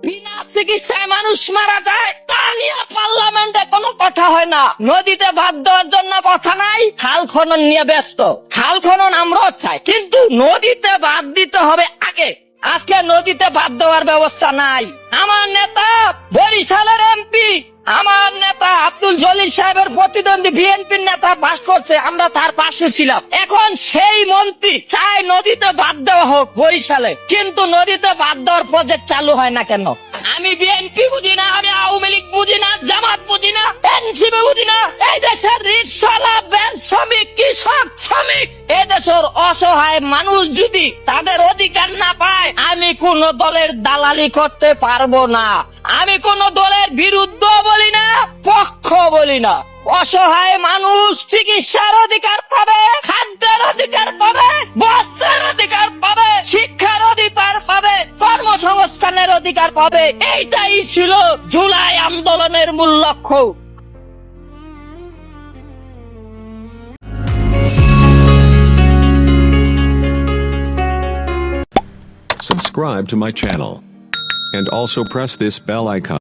বিনা চিকিৎসায় মানুষ মারা যায়, তা নিয়ে পার্লামেন্টে কোনো কথা হয় না। নদীতে বাদ দেওয়ার জন্য কথা নাই, খাল খনন নিয়ে ব্যস্ত। খাল খনন আমরাও চাই, কিন্তু নদীতে বাদ দিতে হবে আগে। আজকে নদীতে বাদ দেওয়ার ব্যবস্থা নাই। আমার নেতা বরিশালের এমপি, আমার নেতা আব্দুল জলিল সাহেবের প্রতিদ্বন্দ্বী বিএনপির নেতা পাস করছে, আমরা তার পাশে ছিলাম। এখন সেই মন্ত্রী চায় নদীতে বাদ দেওয়া হোক বরিশালে, কিন্তু নদীতে বাদ দেওয়ার প্রজেক্ট চালু হয় না কেন? আমি বিএনপি বুঝি না, আমি আওয়ামী লীগ বুঝি না, জামাত বুঝি না, এনসিপি বুঝি না। এই দেশের রিক্সাওয়ালা, ব্যাংক শ্রমিক, কৃষক শ্রমিক, এই দেশের অসহায় মানুষ যদি তাদের অধিকার না পায়, আমি কোন দলের দালালি করতে পারবো না। আমি কোন দলের বিরুদ্ধ বলি না, পক্ষ বলি না। অসহায় মানুষ চিকিৎসার অধিকার পাবে, খাদ্যের অধিকার পাবে, বস্ত্রের অধিকার পাবে, শিক্ষার অধিকার পাবে, কর্মসংস্থানের অধিকার পাবে। এইটাই ছিল জুলাই আন্দোলনের মূল লক্ষ্য। Subscribe to my channel and also press this bell icon.